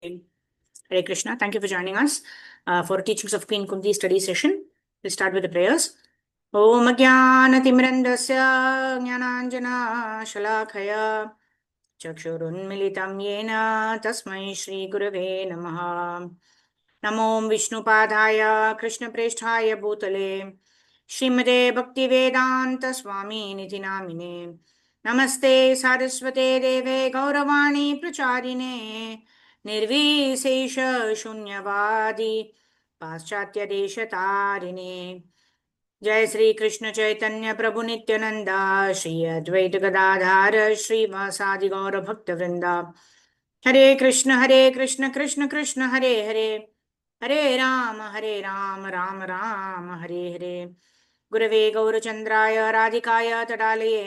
Hare Krishna. Thank you for joining us for Teachings of Queen Kunti study session. We'll start with the prayers. Om Jnanatimrandasya Jnananjana Shalakaya Chakshurunmilitam Yena Tasmai Shri Gurave Namaha. Namo Vishnupadaya Krishna Presthaya Bhutale Srimade Bhaktivedanta Swami Niti Namine Namaste Saraswate Deve Gauravani Pracharine निर्विशेष शून्यवादी पाश्चात्य देश तारिणे जय श्री कृष्ण चैतन्य प्रभु नित्यानंदा श्री अद्वैत गदाधार श्रीवासादि गौर भक्त वृंदा हरे कृष्ण कृष्ण कृष्ण हरे हरे हरे राम राम राम हरे हरे गुरवे गौरचंद्राय राधिकाय तडालये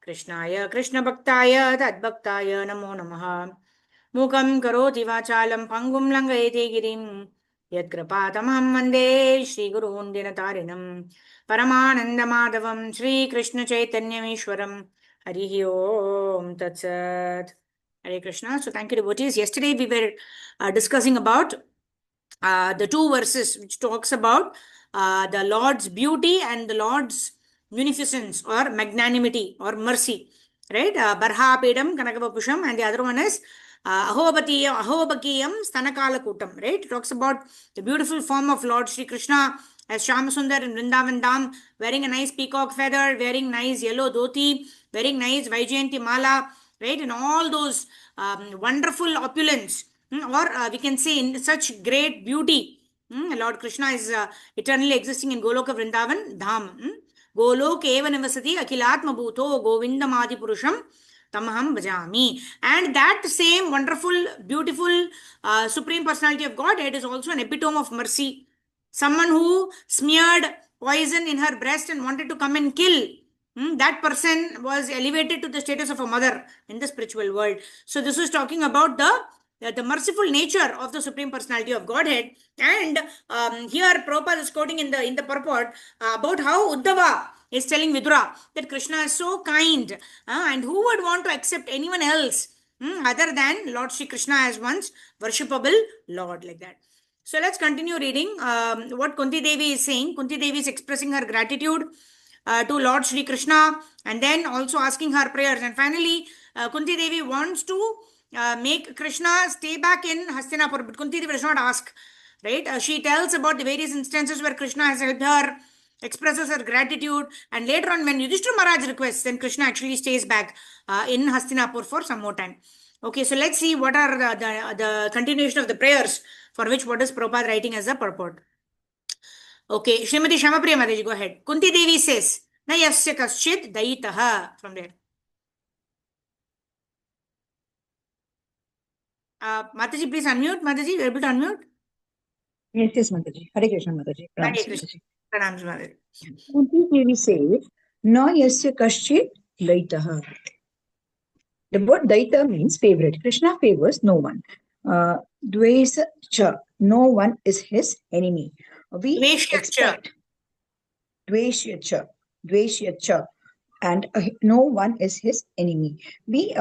कृष्णाय कृष्ण भक्ताय तद्भक्ताय नमो नमः मूकं करोति वाचालं पङ्गुं लङ्घयति गिरिं यत्कृपातमहं वन्दे श्रीगुरून् दिनतारिणं परमानन्दमाधवं श्रीकृष्णचैतन्यमीश्वरं हरिः ओम तत्सत्. Hare Krishna. So thank you, devotees. Yesterday we were discussing about the two verses which talks about the Lord's beauty and the Lord's munificence or magnanimity or mercy. Right? Barhapedam Kanakavapusham, and the other one is Ahobakiyam Stanakala Kutam. Right? It talks about the beautiful form of Lord Sri Krishna as Shyamasundar in Vrindavan Dham, wearing a nice peacock feather, wearing nice yellow dhoti, wearing nice Vaijayanti Mala, right? And all those wonderful opulence, or we can say in such great beauty. Lord Krishna is eternally existing in Goloka Vrindavan Dham. Golok eva nivasati akhilatma bhuto govindamadi purusham tamaham bhajami. And that same wonderful, beautiful, supreme personality of Godhead is also an epitome of mercy. Someone who smeared poison in her breast and wanted to come and kill, that person was elevated to the status of a mother in the spiritual world. So this is talking about the merciful nature of the Supreme Personality of Godhead. And here Prabhupada is quoting in the purport about how Uddhava is telling Vidura that Krishna is so kind, and who would want to accept anyone else other than Lord Sri Krishna as one's worshipable Lord, like that. So let's continue reading what Kunti Devi is saying. Kunti Devi is expressing her gratitude to Lord Sri Krishna, and then also asking her prayers. And finally, Kunti Devi wants to make Krishna stay back in Hastinapur, but Kunti Devi does not ask. Right? She tells about the various instances where Krishna has helped her, expresses her gratitude, and later on, when Yudhishthira Maharaj requests, then Krishna actually stays back in Hastinapur for some more time. Okay, so let's see what are the continuation of the prayers for which what is Prabhupada writing as a purport. Okay, Srimati Shamapriya Mataji, go ahead. Kunti Devi says, Na yasya kaschid daitaha. From there. Mataji, please unmute. Mataji, you are able to unmute? Yes, Mataji. Hare Krishna, Mataji. Hare Krishna. Pranams, Mataji. Kunti Devi says, Na yasya kaschid daitaha. The word daita means favorite. Krishna favors no one. Dvesa cha. No one is his enemy. We expect Dvesya cha. And no one is his enemy. We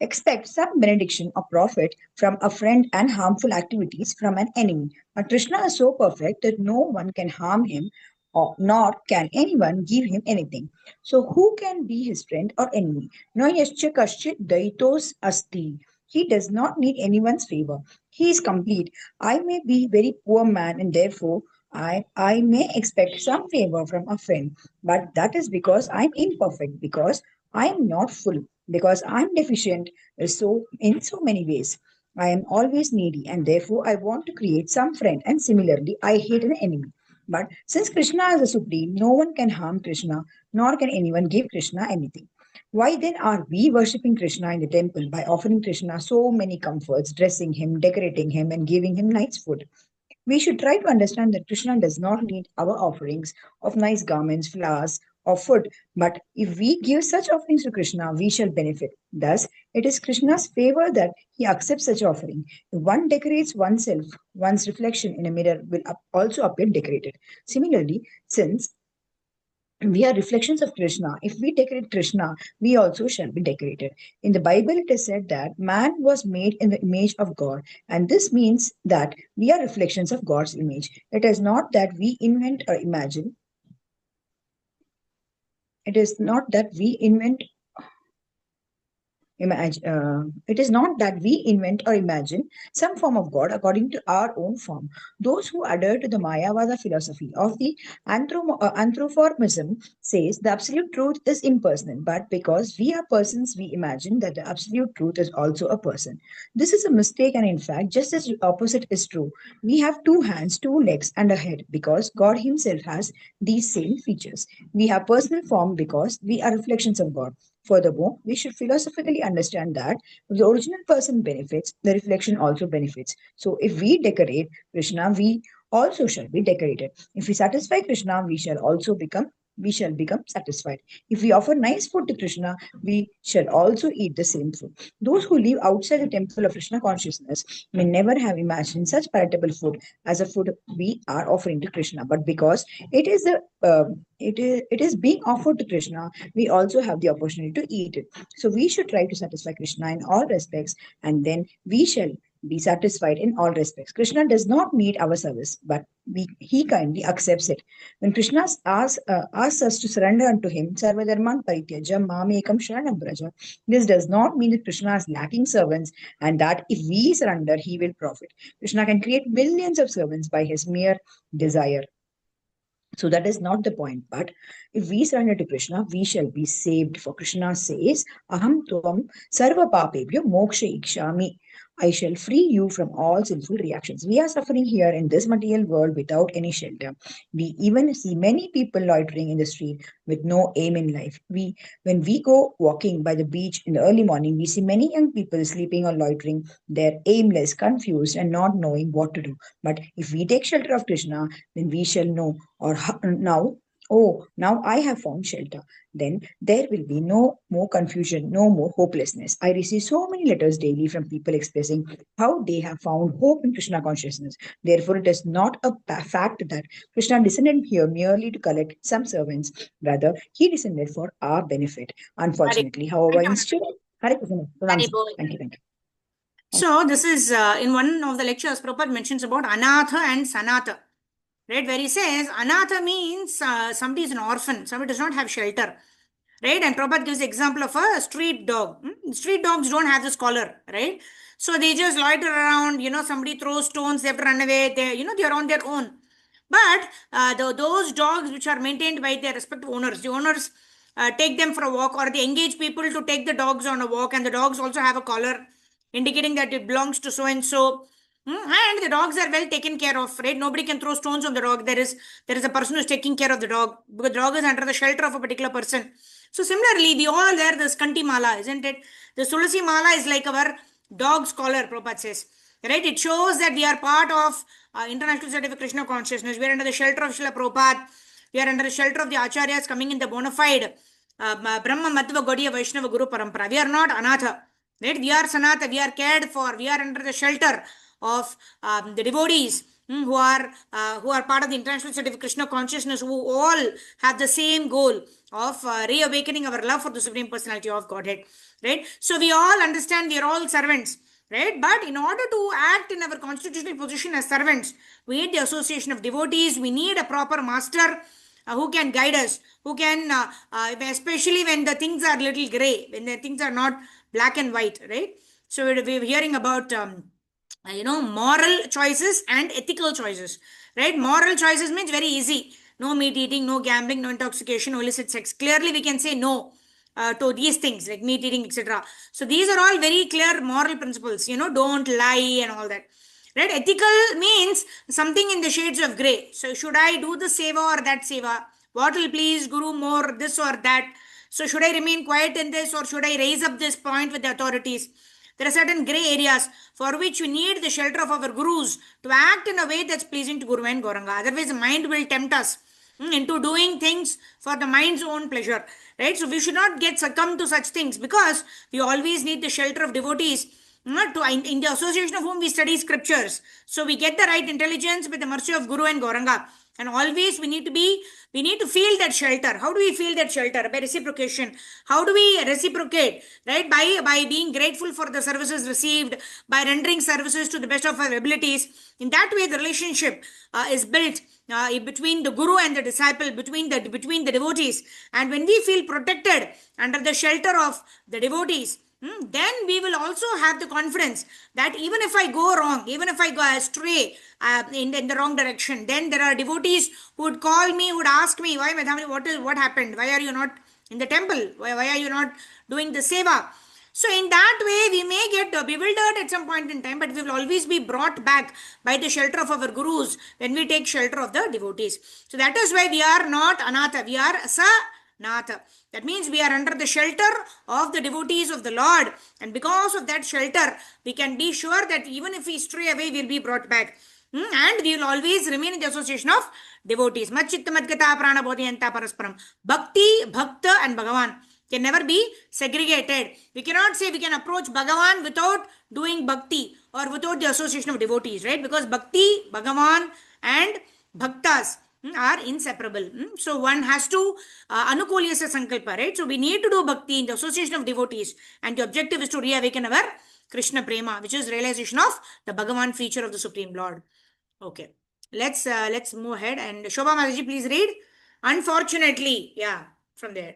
expect some benediction or profit from a friend and harmful activities from an enemy. But Krishna is so perfect that no one can harm him, or nor can anyone give him anything. So who can be his friend or enemy? No yascha kaschit daitos asti. He does not need anyone's favor. He is complete. I may be very poor man, and therefore I may expect some favor from a friend, but that is because I'm imperfect, because I'm not full, because I'm deficient in so many ways. I am always needy, and therefore I want to create some friend, and similarly I hate an enemy. But since Krishna is the supreme, no one can harm Krishna, nor can anyone give Krishna anything. Why then are we worshipping Krishna in the temple by offering Krishna so many comforts, dressing him, decorating him, and giving him nice food? We should try to understand that Krishna does not need our offerings of nice garments, flowers, or food. But if we give such offerings to Krishna, we shall benefit. Thus, it is Krishna's favor that he accepts such offering. If one decorates oneself, one's reflection in a mirror will also appear decorated. Similarly, since We are reflections of Krishna. If we decorate Krishna, we also shall be decorated. In the Bible, it is said that man was made in the image of God, and this means that we are reflections of God's image. It is not that we invent or imagine. It is not that we invent it is not that we invent or imagine some form of God according to our own form. Those who adhere to the Mayavada philosophy of the anthropomorphism says the absolute truth is impersonal, but because we are persons, we imagine that the absolute truth is also a person. This is a mistake, and in fact, just as the opposite is true. We have two hands, two legs, and a head because God Himself has these same features. We have personal form because we are reflections of God. Furthermore, we should philosophically understand that if the original person benefits, the reflection also benefits. So, if we decorate Krishna, we also shall be decorated. If we satisfy Krishna, we shall become satisfied. If we offer nice food to Krishna, we shall also eat the same food. Those who live outside the temple of Krishna consciousness may never have imagined such palatable food as a food we are offering to Krishna. But because it is being offered to Krishna, we also have the opportunity to eat it. So we should try to satisfy Krishna in all respects, and then we shall be satisfied in all respects. Krishna does not need our service, but he kindly accepts it. When Krishna asks us to surrender unto him, Sarvadharman Parityajam Mamekam Sharanam Braja, this does not mean that Krishna is lacking servants and that if we surrender, he will profit. Krishna can create millions of servants by his mere desire. So that is not the point. But if we surrender to Krishna, we shall be saved. For Krishna says, Aham Tvam Sarva Papebhyo Moksha Ikshami. I shall free you from all sinful reactions. We are suffering here in this material world without any shelter. We even see many people loitering in the street with no aim in life. When we go walking by the beach in the early morning, we see many young people sleeping or loitering. They're aimless, confused, and not knowing what to do. But if we take shelter of Krishna, then we shall know, now I have found shelter. Then there will be no more confusion, no more hopelessness. I receive so many letters daily from people expressing how they have found hope in Krishna consciousness. Therefore, it is not a fact that Krishna descended here merely to collect some servants. Rather, he descended for our benefit. Hari Unfortunately, however, instead, Hare Krishna. Hari Pranam. Bol. Thank you, thank you. So this is in one of the lectures, Prabhupada mentions about Anatha and Sanatha. Right, where he says Anatha means somebody is an orphan, somebody does not have shelter. Right, and Prabhupada gives the example of a street dog. Street dogs don't have this collar, right? So they just loiter around, somebody throws stones, they have to run away, they're on their own. But those dogs which are maintained by their respective owners, the owners take them for a walk, or they engage people to take the dogs on a walk, and the dogs also have a collar indicating that it belongs to so and so. And the dogs are well taken care of, right? Nobody can throw stones on the dog. There is a person who's taking care of the dog, because the dog is under the shelter of a particular person. So similarly, we all wear this Kunti Mala, isn't it? The Tulasi Mala is like our dog's collar, Prabhupada says. Right? It shows that we are part of International Society of Krishna Consciousness. We are under the shelter of Srila Prabhupada. We are under the shelter of the Acharyas coming in the bona fide Brahma Madhva Gaudiya Vaishnava Guru Parampara. We are not Anatha. Right? We are Sanatha. We are cared for. We are under the shelter of the devotees who are part of the International Society of Krishna Consciousness, who all have the same goal of reawakening our love for the Supreme Personality of Godhead. Right? So we all understand we are all servants. Right? But in order to act in our constitutional position as servants, we need the association of devotees. We need a proper master who can guide us, who can, especially when the things are little gray, when the things are not black and white, right? So we're hearing about, moral choices and ethical choices, right? Moral choices means very easy. No meat eating, no gambling, no intoxication, no illicit sex. Clearly, we can say no to these things like meat eating, etc. So these are all very clear moral principles. Don't lie and all that. Right? Ethical means something in the shades of gray. So should I do the seva or that seva? What will please Guru more, this or that? So should I remain quiet in this, or should I raise up this point with the authorities? There are certain gray areas for which we need the shelter of our gurus to act in a way that's pleasing to Guru and Gauranga. Otherwise, the mind will tempt us into doing things for the mind's own pleasure. Right? So we should not get succumb to such things, because we always need the shelter of devotees, in the association of whom we study scriptures. So we get the right intelligence with the mercy of Guru and Gauranga. And always we need to feel that shelter. How do we feel that shelter? By reciprocation. How do we reciprocate? Right? By being grateful for the services received, by rendering services to the best of our abilities. In that way, the relationship is built between the guru and the disciple, between the devotees. And when we feel protected under the shelter of the devotees, then we will also have the confidence that even if I go wrong, even if I go astray in the wrong direction, then there are devotees who would call me, who would ask me, why Madhavani, what happened? Why are you not in the temple? Why are you not doing the seva? So in that way, we may get bewildered at some point in time, but we will always be brought back by the shelter of our gurus when we take shelter of the devotees. So that is why we are not anatha, we are sanatha. That means we are under the shelter of the devotees of the Lord. And because of that shelter, we can be sure that even if we stray away, we will be brought back. And we will always remain in the association of devotees. Madchitta madgata prana bodhiyanta parasparam. Bhakti, bhakta and Bhagavan can never be segregated. We cannot say we can approach Bhagavan without doing bhakti or without the association of devotees, right? Because bhakti, Bhagavan and bhaktas are inseparable. So one has to anukulyasya sankalpa, right? So we need to do bhakti in the association of devotees, and the objective is to reawaken our Krishna prema, which is realization of the Bhagavan feature of the Supreme Lord. Okay, let's move ahead, and Shobha Mataji, please read. Unfortunately, yeah, from there.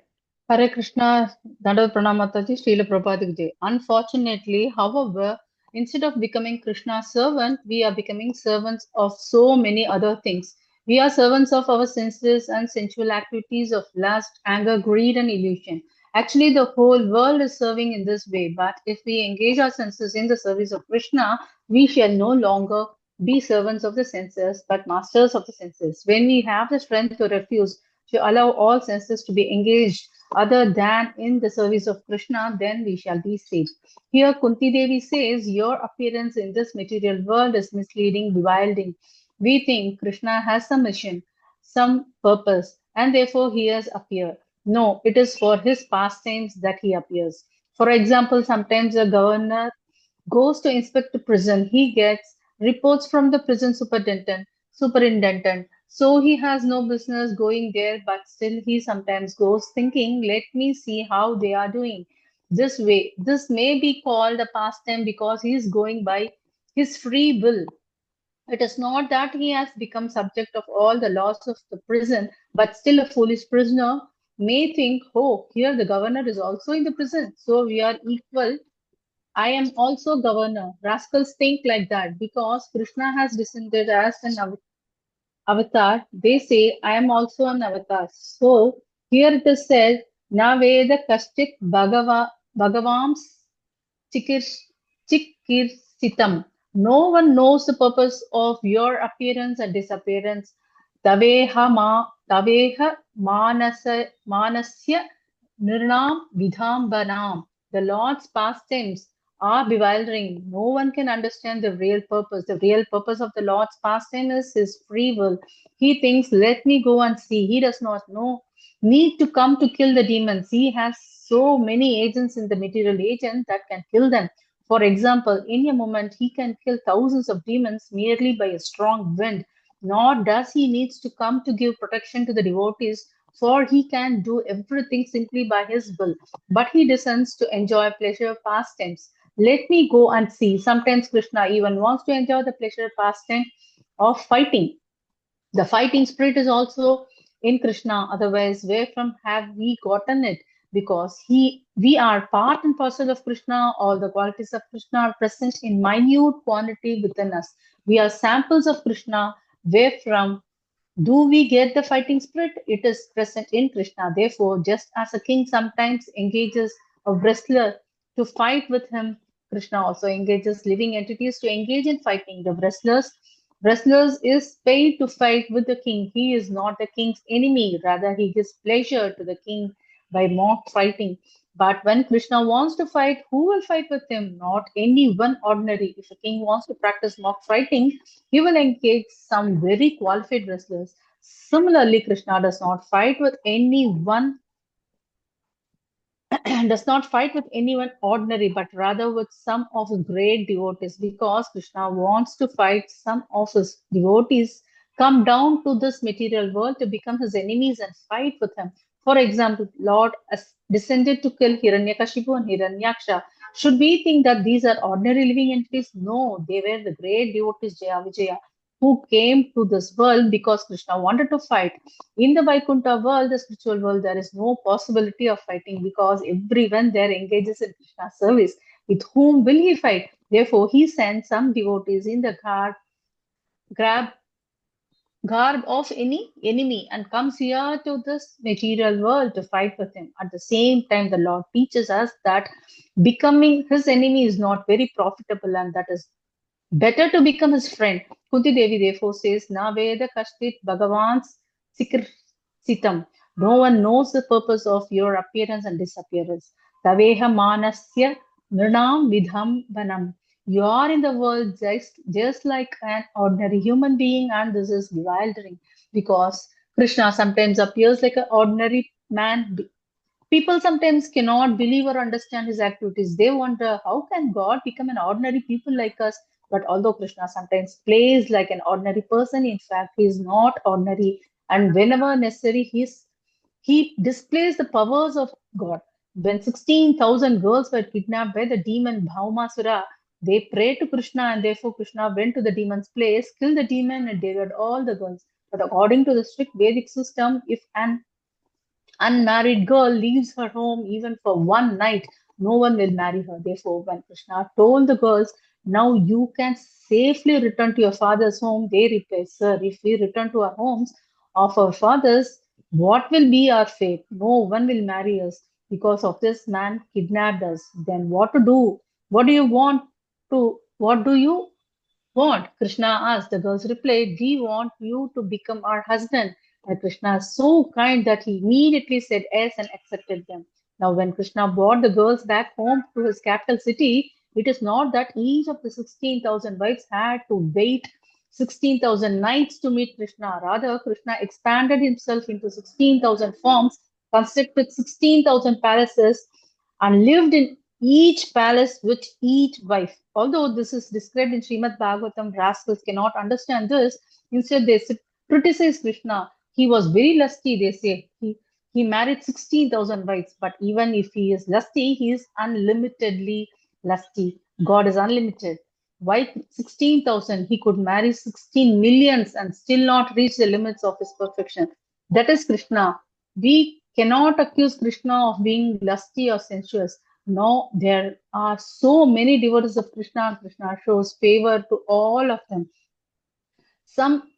Hare Krishna, Dandavat Pranamataji, Srila Prabhupada Jai. Unfortunately, however, instead of becoming Krishna's servant, we are becoming servants of so many other things. We are servants of our senses and sensual activities of lust, anger, greed, and illusion. Actually, the whole world is serving in this way, but if we engage our senses in the service of Krishna, we shall no longer be servants of the senses, but masters of the senses. When we have the strength to refuse, to allow all senses to be engaged other than in the service of Krishna, then we shall be saved. Here, Kunti Devi says, your appearance in this material world is misleading, bewildering. We think Krishna has some mission, some purpose, and therefore he has appeared. No, it is for his pastimes that he appears. For example, sometimes a governor goes to inspect the prison. He gets reports from the prison superintendent. So he has no business going there, but still he sometimes goes thinking, let me see how they are doing. This way, this may be called a pastime because he is going by his free will. It is not that he has become subject of all the laws of the prison, but still a foolish prisoner may think, oh, here the governor is also in the prison, so we are equal. I am also governor. Rascals think like that because Krishna has descended as an avatar. They say, I am also an avatar. So here it is said, Na Veda Kashchit Bhagavams Chikirsitam. No one knows the purpose of your appearance and disappearance. Taveha manasya nirnam vidhambanam. The Lord's pastimes are bewildering. No one can understand the real purpose. The real purpose of the Lord's pastime is his free will. He thinks, let me go and see. He does not know need to come to kill the demons. He has so many agents in the material agent that can kill them. For example, in a moment, he can kill thousands of demons merely by a strong wind. Nor does he needs to come to give protection to the devotees, for he can do everything simply by his will. But he descends to enjoy pleasure pastimes. Let me go and see. Sometimes Krishna even wants to enjoy the pleasure pastime of fighting. The fighting spirit is also in Krishna. Otherwise, where from have we gotten it? Because we are part and parcel of Krishna. All the qualities of Krishna are present in minute quantity within us. We are samples of Krishna. Where from do we get the fighting spirit? It is present in Krishna. Therefore, just as a king sometimes engages a wrestler to fight with him, Krishna also engages living entities to engage in fighting. The wrestlers is paid to fight with the king. He is not the king's enemy. Rather, he gives pleasure to the king by mock fighting. But when Krishna wants to fight, who will fight with him? Not anyone ordinary. If a king wants to practice mock fighting, he will engage some very qualified wrestlers. Similarly, Krishna does not fight with anyone does not fight with anyone ordinary, but rather with some of his great devotees, because Krishna wants to fight some of his devotees come down to this material world to become his enemies and fight with him. For example, Lord descended to kill Hiranyakashipu and Hiranyaksha. Should we think that these are ordinary living entities? No, they were the great devotees Jaya Vijaya who came to this world because Krishna wanted to fight. In the Vaikuntha world, the spiritual world, there is no possibility of fighting because everyone there engages in Krishna's service. With whom will he fight? Therefore, he sent some devotees in the garb of any enemy and comes here to this material world to fight with him. At the same time, the Lord teaches us that becoming his enemy is not very profitable and that is better to become his friend. Kunti Devi therefore says, Na Veda Kashtit Bhagavan's Sitam. No one knows the purpose of your appearance and disappearance. Taveha Manasya Nrinam Vidham Vanam. You are in the world just like an ordinary human being, and this is bewildering because Krishna sometimes appears like an ordinary man. People sometimes cannot believe or understand his activities. They wonder how can God become an ordinary people like us? But although Krishna sometimes plays like an ordinary person, in fact, he is not ordinary. And whenever necessary, he displays the powers of God. When 16,000 girls were kidnapped by the demon Bhaumasura, they prayed to Krishna and therefore Krishna went to the demon's place, killed the demon and delivered all the girls. But according to the strict Vedic system, if an unmarried girl leaves her home even for one night, no one will marry her. Therefore, when Krishna told the girls, now you can safely return to your father's home, they replied, Sir, if we return to our homes of our fathers, what will be our fate? No one will marry us because of this man kidnapped us. Then what to do? What do you want what do you want? Krishna asked. The girls replied, We want you to become our husband. And Krishna is so kind that he immediately said yes and accepted them. Now, when Krishna brought the girls back home to his capital city, it is not that each of the 16,000 wives had to wait 16,000 nights to meet Krishna. Rather, Krishna expanded himself into 16,000 forms, constructed 16,000 palaces, and lived in each palace with each wife. Although this is described in Srimad Bhagavatam, rascals cannot understand this. Instead, they criticize Krishna. He was very lusty, they say. He married 16,000 wives, but even if he is lusty, he is unlimitedly lusty. God is unlimited. Why 16,000? He could marry 16 millions and still not reach the limits of his perfection. That is Krishna. We cannot accuse Krishna of being lusty or sensuous. No, there are so many devotees of Krishna, and Krishna shows favor to all of them. Some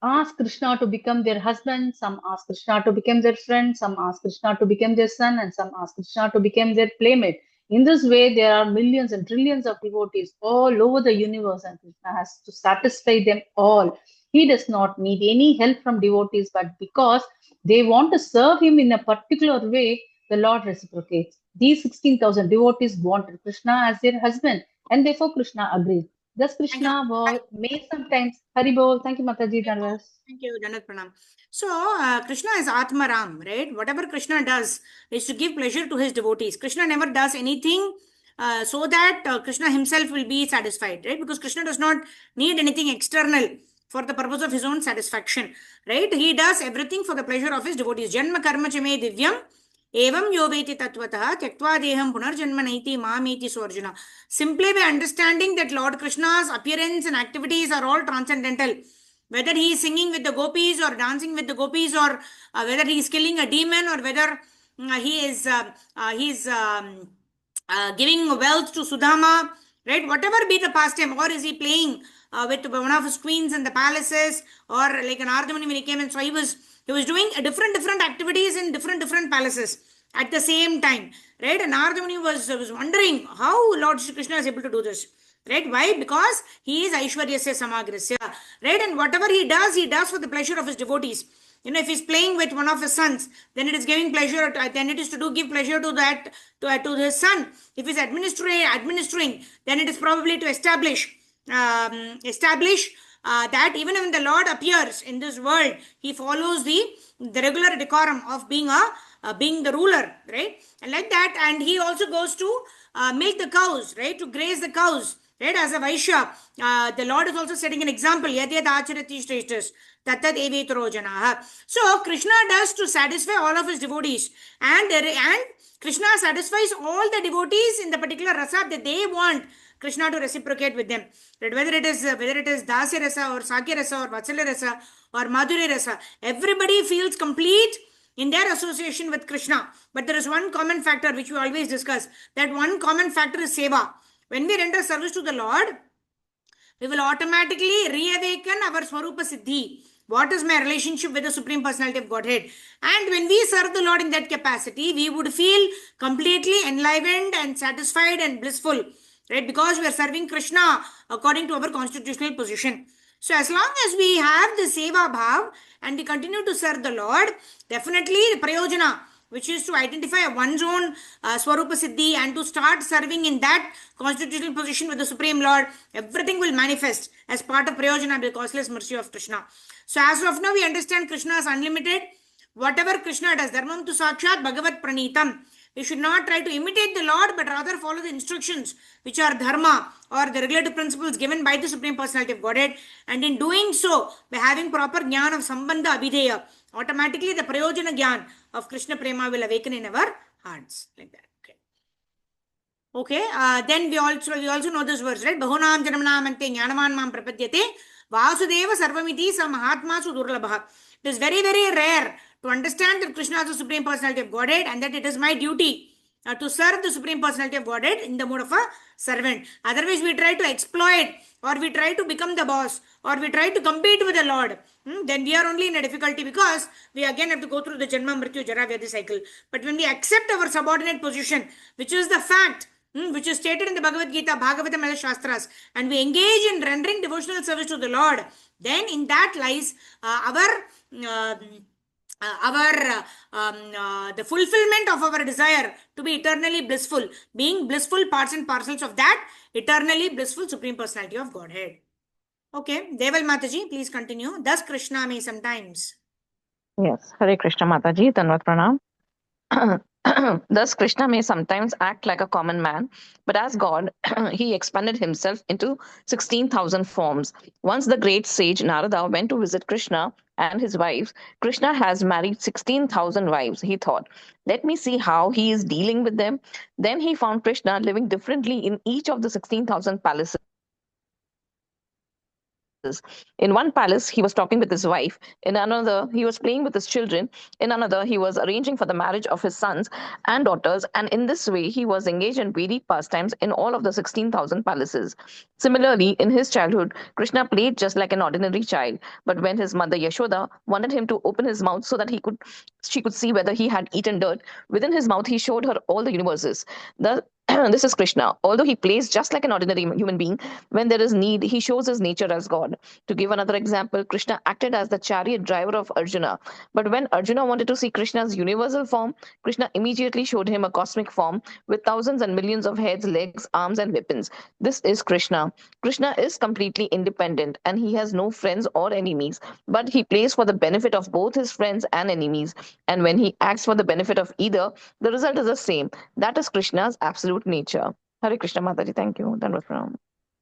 ask Krishna to become their husband, some ask Krishna to become their friend, some ask Krishna to become their son, and some ask Krishna to become their playmate. In this way, there are millions and trillions of devotees all over the universe, and Krishna has to satisfy them all. He does not need any help from devotees, but because they want to serve him in a particular way, the Lord reciprocates. These 16,000 devotees wanted Krishna as their husband, and therefore Krishna agreed. Thus, Thank you. Krishna may sometimes Haribol. Thank you, Mataji. Thank you, Danat Pranam. So, Krishna is Atmaram, right? Whatever Krishna does is to give pleasure to his devotees. Krishna never does anything so that Krishna himself will be satisfied, right? Because Krishna does not need anything external for the purpose of his own satisfaction, right? He does everything for the pleasure of his devotees. Janma karma chame divyam evam yoveti tatvatah tyaktva deham punarjanma naiti mamiti sorjuna. Simply by understanding that Lord Krishna's appearance and activities are all transcendental, whether he is singing with the gopis or dancing with the gopis, or whether he is killing a demon, or whether he is giving wealth to Sudama, right? Whatever be the pastime, or is he playing with one of his queens in the palaces, or like an Ardhamani when he came, and so he was doing different activities in different palaces at the same time, right? And Ardhamani was wondering how Lord Shri Krishna is able to do this. Right? Why? Because he is Aishwaryasya Samagrasya. Right? And whatever he does for the pleasure of his devotees. If he's playing with one of his sons, then it is giving pleasure, then it is to give pleasure to his son. If he's administering, then it is probably to establish that even when the Lord appears in this world, he follows the regular decorum of being the ruler, right? And like that, and he also goes to milk the cows, right? To graze the cows. Right? As a Vaishya, the Lord is also setting an example. Yad yad acharati shreshtas, tat tat evetaro janaha. So Krishna does to satisfy all of his devotees. And Krishna satisfies all the devotees in the particular rasa that they want Krishna to reciprocate with them. Right? Whether it is Dasya rasa or Sakya rasa or Vatsalya rasa or Madhuri rasa, everybody feels complete in their association with Krishna. But there is one common factor which we always discuss. That one common factor is seva. When we render service to the Lord, we will automatically reawaken our Swarupa Siddhi. What is my relationship with the Supreme Personality of Godhead? And when we serve the Lord in that capacity, we would feel completely enlivened and satisfied and blissful, right? Because we are serving Krishna according to our constitutional position. So as long as we have the Seva Bhav and we continue to serve the Lord, definitely the Prayojana, which is to identify one's own Swarupa Siddhi and to start serving in that constitutional position with the Supreme Lord, everything will manifest as part of Prayojana, the causeless mercy of Krishna. So as of now, we understand Krishna is unlimited. Whatever Krishna does, Dharmam tu Sakshat Bhagavat Pranitam. We should not try to imitate the Lord, but rather follow the instructions which are dharma or the regulative principles given by the Supreme Personality of Godhead. And in doing so, by having proper jnana of Sambandha Abhideya, automatically the Prayojana Gyan of Krishna Prema will awaken in our hearts. Like that. Okay. Then we also know this verse, right? Bahunam Janamnam Ante Jnanavan Mam Prapadyate Vasudeva Sarvamiti Sa Mahatma Sudurlabha. It is very, very rare to understand that Krishna is the Supreme Personality of Godhead and that it is my duty to serve the Supreme Personality of Godhead in the mode of a servant. Otherwise, we try to exploit or we try to become the boss or we try to compete with the Lord. Then we are only in a difficulty because we again have to go through the Janma, Mrityu, Jara, Vyadhi cycle. But when we accept our subordinate position, which is the fact, which is stated in the Bhagavad Gita, Bhagavatam, and the Shastras, and we engage in rendering devotional service to the Lord, then in that lies the fulfillment of our desire to be eternally blissful, being blissful parts and parcels of that eternally blissful Supreme Personality of Godhead. Okay, Deval Mataji, please continue. Thus Krishna may sometimes. Yes, Hare Krishna Mataji, Tanvat Pranam. Thus, Krishna may sometimes act like a common man, but as God, he expanded himself into 16,000 forms. Once the great sage Narada went to visit Krishna and his wives. Krishna has married 16,000 wives, he thought. Let me see how he is dealing with them. Then he found Krishna living differently in each of the 16,000 palaces. In one palace, he was talking with his wife. In another, he was playing with his children. In another, he was arranging for the marriage of his sons and daughters. And in this way, he was engaged in varied pastimes in all of the 16,000 palaces. Similarly, in his childhood, Krishna played just like an ordinary child. But when his mother Yashoda wanted him to open his mouth so that she could see whether he had eaten dirt, within his mouth he showed her all the universes. This is Krishna. Although he plays just like an ordinary human being, when there is need, he shows his nature as God. To give another example, Krishna acted as the chariot driver of Arjuna. But when Arjuna wanted to see Krishna's universal form, Krishna immediately showed him a cosmic form with thousands and millions of heads, legs, arms, and weapons. This is Krishna. Krishna is completely independent and he has no friends or enemies, but he plays for the benefit of both his friends and enemies. And when he acts for the benefit of either, the result is the same. That is Krishna's absolute nature. Hare Krishna Mataji, thank you. Dandavat Pranam.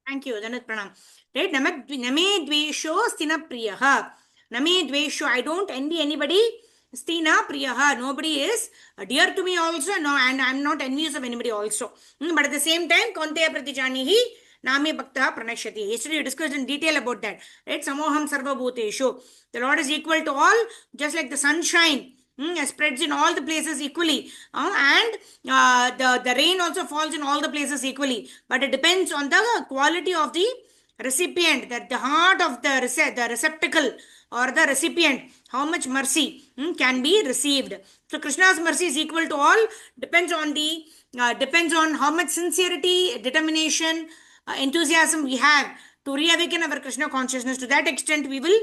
Thank you, Dandavat Pranam. Right? Name dvesho stina priyaha. Name dvesho. I don't envy anybody. Stina priyaha. Nobody is dear to me also. No, and I'm not envious of anybody also. But at the same time, Konteya pratijanihi name bhakta pranashyati. Yesterday we discussed in detail about that. Right? Samoham sarva bhuteshu. The Lord is equal to all, just like the sunshine. Spreads in all the places equally, and the rain also falls in all the places equally, but it depends on the quality of the recipient, that the heart of the receptacle or the recipient, how much mercy can be received. So Krishna's mercy is equal to all, depends on how much sincerity, determination, enthusiasm we have to reawaken our Krishna consciousness. To that extent, we will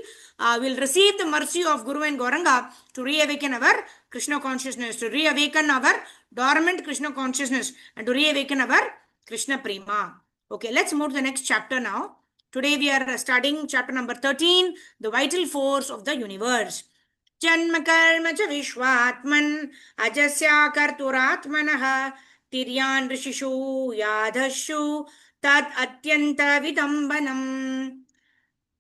receive the mercy of Guru and Gauranga to reawaken our Krishna consciousness, to reawaken our dormant Krishna consciousness, and to reawaken our Krishna Prema. Okay, let's move to the next chapter now. Today we are starting chapter number 13, the vital force of the universe. Janma karma cha vishwatman ajasya karturatmanah tiryan rishishu yadhashu Tat atyanta vitambanam.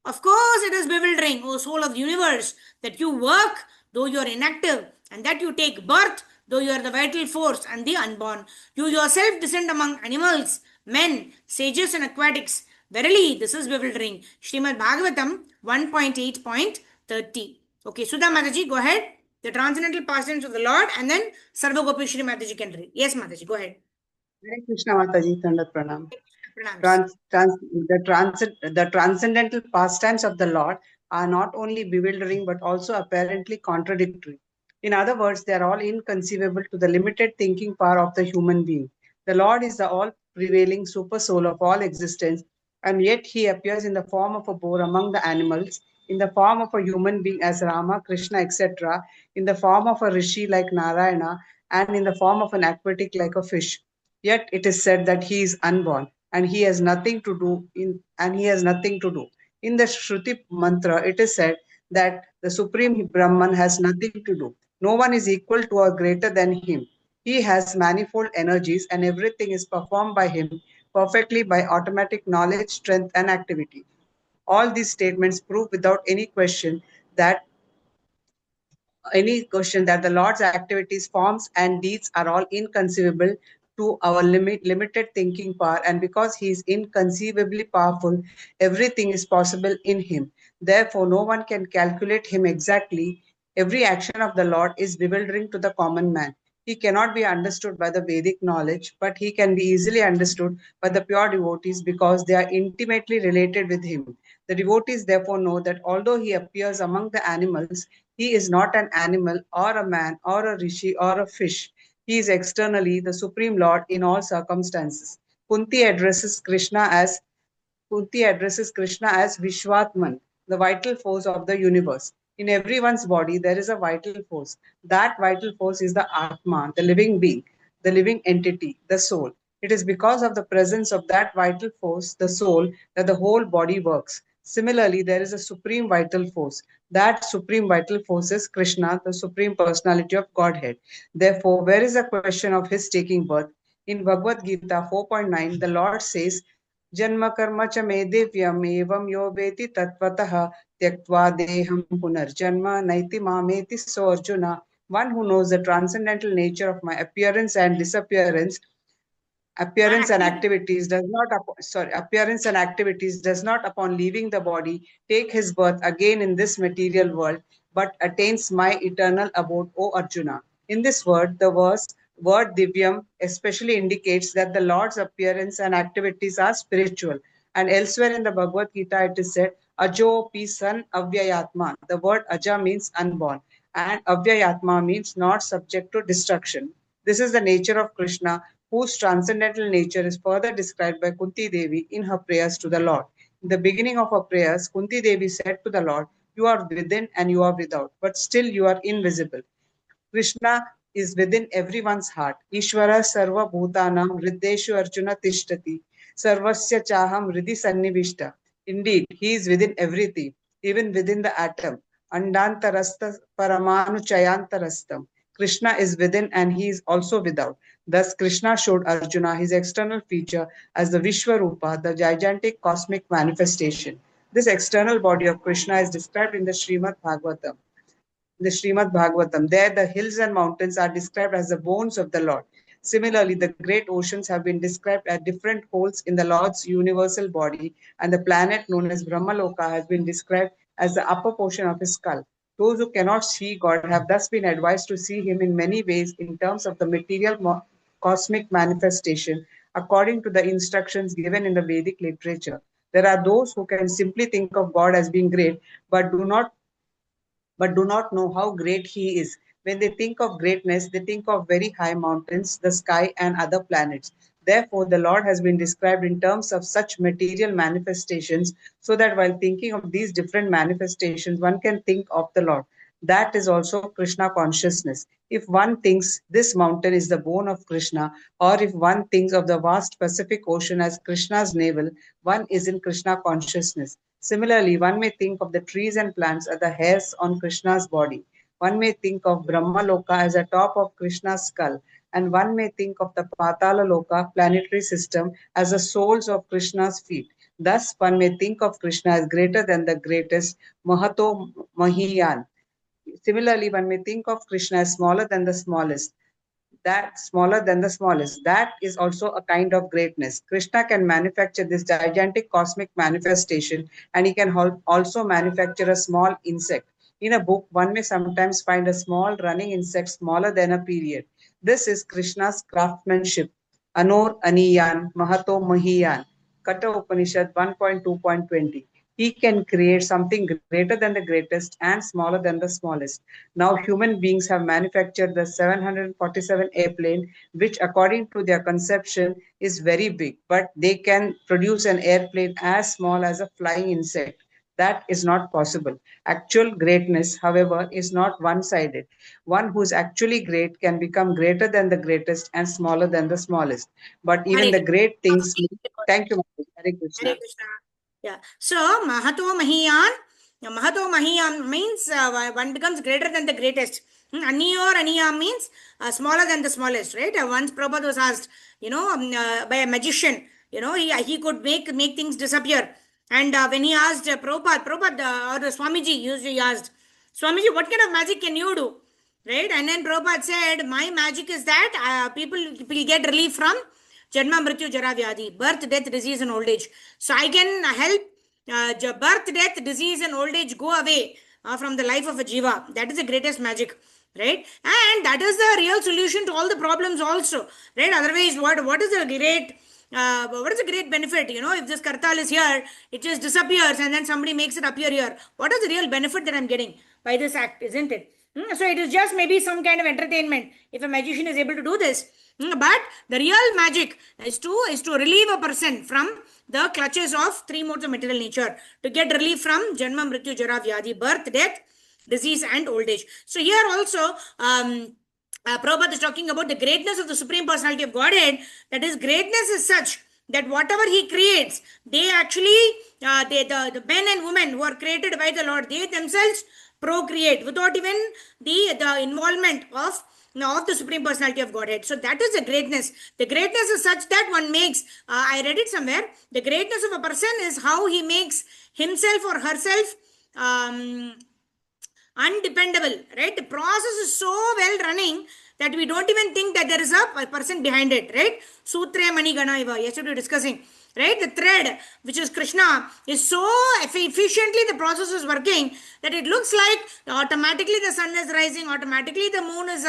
Of course, it is bewildering, O soul of the universe, that you work though you are inactive, and that you take birth though you are the vital force and the unborn. You yourself descend among animals, men, sages, and aquatics. Verily, this is bewildering. Srimad Bhagavatam 1.8.30. Okay, Sudha Mataji, go ahead. The transcendental pastimes of the Lord, and then Sarva Gopishri Mataji can read. Yes, Mataji, go ahead. Hare Krishna Mataji, Dandat Pranam. Pranams. The transcendental pastimes of the Lord are not only bewildering but also apparently contradictory. In other words, they are all inconceivable to the limited thinking power of the human being. The Lord is the all prevailing super soul of all existence, and yet he appears in the form of a boar among the animals, in the form of a human being as Rama, Krishna, etc., in the form of a rishi like Narayana, and in the form of an aquatic like a fish. Yet it is said that he is unborn and he has nothing to do in the Shruti mantra. It is said that the supreme Brahman has nothing to do. No one is equal to or greater than him. He has manifold energies and everything is performed by him perfectly by automatic knowledge, strength, and activity. All these statements prove without any question that the Lord's activities, forms, and deeds are all inconceivable to our limited thinking power, and because he is inconceivably powerful, everything is possible in him. Therefore, no one can calculate him exactly. Every action of the Lord is bewildering to the common man. He cannot be understood by the Vedic knowledge, but he can be easily understood by the pure devotees because they are intimately related with him. The devotees therefore know that although he appears among the animals, he is not an animal or a man or a rishi or a fish. He is externally the Supreme Lord in all circumstances. Kunti addresses Krishna as Vishwatman, the vital force of the universe. In everyone's body, there is a vital force. That vital force is the Atma, the living being, the living entity, the soul. It is because of the presence of that vital force, the soul, that the whole body works. Similarly, there is a supreme vital force. That supreme vital force is Krishna, the supreme personality of Godhead. Therefore, where is the question of his taking birth? In Bhagavad Gita 4.9, the Lord says, जन्म कर्म च मे दिव्यम एवं यो वेति तत्वतः त्यक्त्वा देहं पुनर्जन्म नैति मामेति सो Arjun. One who knows the transcendental nature of my appearance and activities does not upon leaving the body take his birth again in this material world, but attains my eternal abode, O Arjuna. In this word divyam especially indicates that the Lord's appearance and activities are spiritual, and elsewhere in the Bhagavad Gita it is said ajo pi san avyayatma. The word aja means unborn and avyayatma means not subject to destruction. This is the nature of Krishna, whose transcendental nature is further described by Kunti Devi in her prayers to the Lord. In the beginning of her prayers, Kunti Devi said to the Lord, "You are within and you are without, but still you are invisible." Krishna is within everyone's heart. Ishvara sarva bhutanam hriddeshu arjuna tishtati. Sarvasya chaham hridhi sannivishta. Indeed, he is within everything, even within the atom. Andantarastha paramanu chayantarastam. Krishna is within and he is also without. Thus, Krishna showed Arjuna his external feature as the Vishwarupa, the gigantic cosmic manifestation. This external body of Krishna is described in the Srimad Bhagavatam. There, the hills and mountains are described as the bones of the Lord. Similarly, the great oceans have been described as different holes in the Lord's universal body, and the planet known as Brahmaloka has been described as the upper portion of his skull. Those who cannot see God have thus been advised to see him in many ways in terms of the material cosmic manifestation, according to the instructions given in the Vedic literature. There are those who can simply think of God as being great, but do not know how great he is. When they think of greatness, they think of very high mountains, the sky, and other planets. Therefore, the Lord has been described in terms of such material manifestations, so that while thinking of these different manifestations, one can think of the Lord. That is also Krishna consciousness. If one thinks this mountain is the bone of Krishna, or if one thinks of the vast Pacific Ocean as Krishna's navel, one is in Krishna consciousness. Similarly, one may think of the trees and plants as the hairs on Krishna's body. One may think of Brahmaloka as the top of Krishna's skull. and one may think of the Patala Loka planetary system as the soles of Krishna's feet. Thus, one may think of Krishna as greater than the greatest, Mahato Mahiyan. Similarly, one may think of Krishna as smaller than the smallest, that smaller than the smallest. That is also a kind of greatness. Krishna can manufacture this gigantic cosmic manifestation, and he can also manufacture a small insect. In a book, one may sometimes find a small running insect smaller than a period. This is Krishna's craftsmanship. Anor Aniyan, Mahato Mahiyan. Katha Upanishad 1.2.20. He can create something greater than the greatest and smaller than the smallest. Now, human beings have manufactured the 747 airplane, which, according to their conception, is very big, but they can produce an airplane as small as a flying insect. That is not possible. Actual greatness, however, is not one sided. One who is actually great can become greater than the greatest and smaller than the smallest. But even the great things. Thank you, Hare Krishna. Hare Krishna. Yeah. So, Mahato Mahiyan. Mahato Mahiyan means one becomes greater than the greatest. Aniyor Aniya means smaller than the smallest, right? Once Prabhupada was asked, by a magician, he could make things disappear. And when he asked Prabhupada or Swamiji, he asked, Swamiji, what kind of magic can you do? Right? And then Prabhupada said, my magic is that people will get relief from Janma, Mrityu, Jara, Vyadhi, birth, death, disease, and old age. So I can help birth, death, disease, and old age go away from the life of a jiva. That is the greatest magic, right? And that is the real solution to all the problems also, right? Otherwise, what is the great benefit? If this kartal is here, it just disappears and then somebody makes it appear here. What is the real benefit that I'm getting by this act, isn't it? So it is just maybe some kind of entertainment if a magician is able to do this. But the real magic is to relieve a person from the clutches of three modes of material nature, to get relief from Janma, Mrityu, Jara, Vyadhi, birth, death, disease, and old age. So here also, Prabhupada is talking about the greatness of the Supreme Personality of Godhead. That is, greatness is such that whatever he creates, they actually, the men and women who are created by the Lord, they themselves procreate without even the involvement of the Supreme Personality of Godhead. So that is the greatness. The greatness is such that one makes, I read it somewhere, the greatness of a person is how he makes himself or herself undependable, right? The process is so well running that we don't even think that there is a person behind it, right? Sutre Mani Gana Iva, yesterday we were discussing, right? The thread, which is Krishna, is so efficiently the process is working that it looks like automatically the sun is rising, automatically the moon is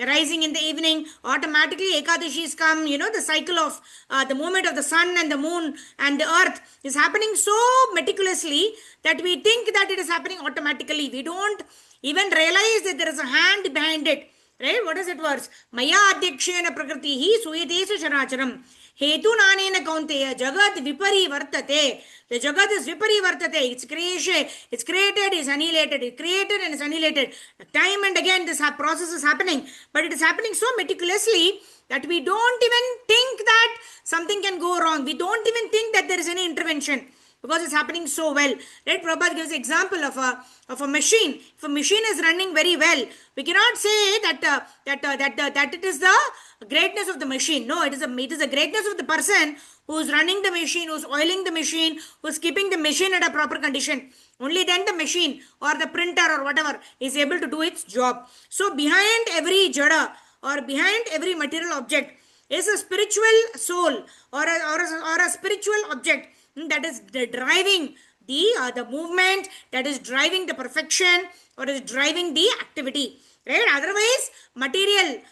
rising in the evening, automatically Ekadashis come, the cycle of the movement of the sun and the moon and the earth is happening so meticulously that we think that it is happening automatically. We don't even realize that there is a hand behind it. Right? What is it verse? Maya adhyakshena prakritihi suyatesha sharacharam. Hetu nanena kaunteya jagat vipari vartate. The jagat is vipari vartate. It's created, is annihilated. It's created and is annihilated. Time and again this process is happening. But it is happening so meticulously that we don't even think that something can go wrong. We don't even think that there is any intervention, because it's happening so well. Right? Prabhupada gives an example of a machine. If a machine is running very well, we cannot say that it is the greatness of the machine. No, it is the greatness of the person who is running the machine, who is oiling the machine, who is keeping the machine at a proper condition. Only then the machine or the printer or whatever is able to do its job. So behind every jada or behind every material object is a spiritual soul or a spiritual object that is driving the movement, that is driving the perfection, or is driving the activity. Right? Otherwise, material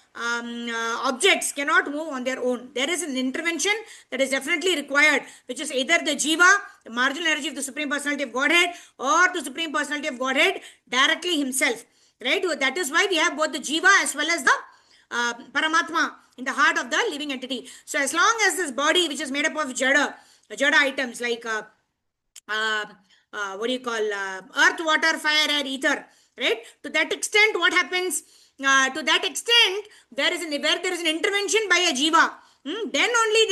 objects cannot move on their own. There is an intervention that is definitely required, which is either the jiva, the marginal energy of the Supreme Personality of Godhead, or the Supreme Personality of Godhead directly himself. Right? That is why we have both the jiva as well as the Paramatma in the heart of the living entity. So as long as this body, which is made up of jada items like earth, water, fire, air, ether, right? To that extent, what happens? To that extent, there is an intervention by a jiva. Then only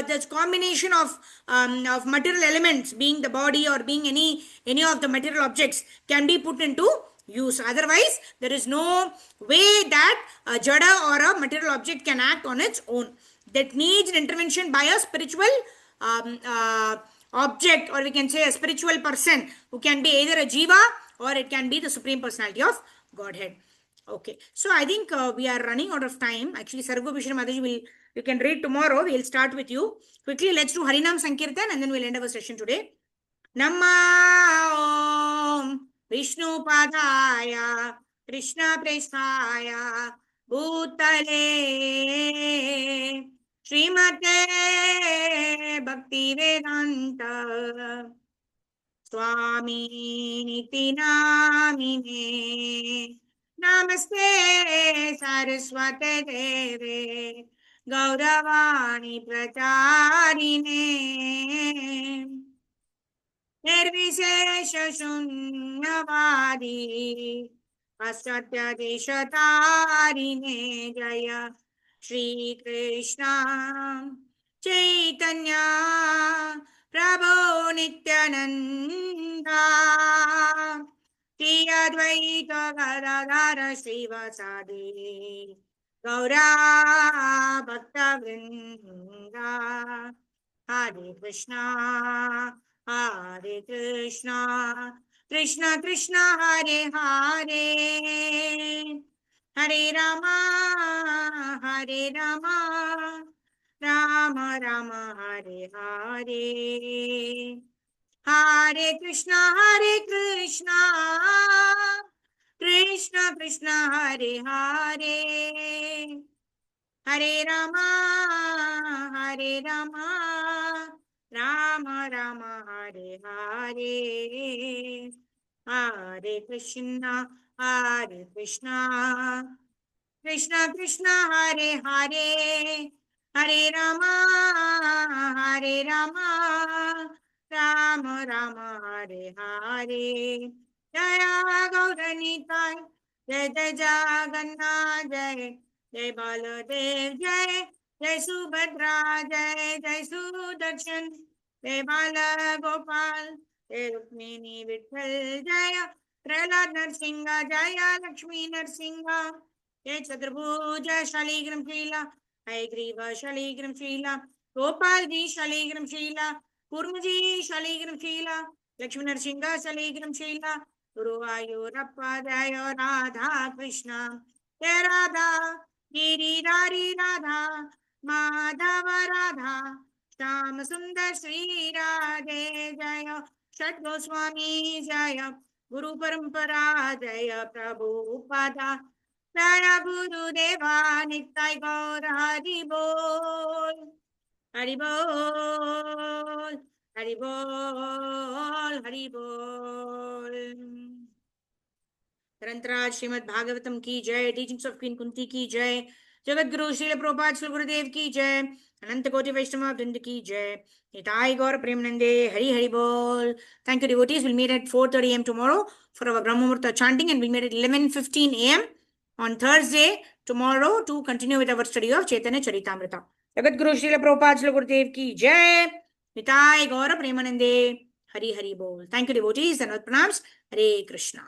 this combination of material elements, being the body or being any of the material objects, can be put into use. Otherwise, there is no way that a jada or a material object can act on its own. That needs an intervention by a spiritual object, or we can say a spiritual person, who can be either a jiva or it can be the Supreme Personality of Godhead. Okay, so I think we are running out of time. Actually, Sargo Bhishna Mataji, you can read tomorrow. We'll start with you. Quickly, let's do Harinam Sankirtan and then we'll end our session today. Namma Om Vishnu Padaya Krishna Prestaya Bhutale Srimate Bhakti Vedanta Swami Niti Namine Namaste Saraswate Deve Gauravani Pracharine निर्विशेष शून्यवादी असत्य देशतारिणे जय श्री कृष्ण चैतन्य प्रभो नित्यानंदा श्री अद्वैत गदाधर श्रीवासादि गौरा भक्तवृंदा हरे Krishna Hare Krishna, Krishna Krishna Hare Hare, Hare Rama, Hare Rama, Rama Rama Hare Hare, Hare Krishna, Krishna Krishna Hare Hare, Hare Rama, Hare Rama, Rama Rama Hare Hare, Hare Krishna, Krishna Krishna Hare Hare, Hare Rama, Rama Rama Hare Hare. Jaya Gauranitai, Jai Jai Jagannath, Jai Baladev, Jai Subhadra, Jai Sudarshan, Jai Bala Gopal, Jai Rukmini Vitthal, Jaya Prahlad Narsingha, Jaya Lakshmi Narsingha, Jai Chaturbhuja Shaligram Shila, Jai Griva Shaligram Shila, Gopal Ji Shaligram Shila, Kurmaji Shaligram Shila, Lakshmi Narsingha Shaligram Shila, Guruvayurappa Jaya Radha Krishna, Jai Radha, Giridhari Radha, Madhava Radha, Sham Sundar Shri Radhe Jaya, Shat Goswami Jaya, Guru Parampara Jaya, Prabhupada Jaya, Guru Deva Nittai Gaur Hari Bol, Hari Bol, Hari Bol, Hari Bol. ग्रंथराज Shrimad Bhagavatam की जय, teachings of queen Kunti की जय, जगत गुरु श्रील प्रभुपाद श्री गुरुदेव की जय, अनंत कोटि वैष्णव वृंद की जय, निताई गौर प्रेमानंदे, हरि हरि बोल. Thank you devotees. We'll meet at 4:30 a.m. tomorrow for our Brahma Muhurta chanting, and we'll meet at 11:15 a.m. on Thursday tomorrow to continue with our study of Chaitanya Charitamrita. Jagat Guru Srila Prabhupada Shri Gurudev की जय, निताई गौर प्रेमानंदे, हरि हरि बोल. Thank you devotees and all pranams. Hare Krishna.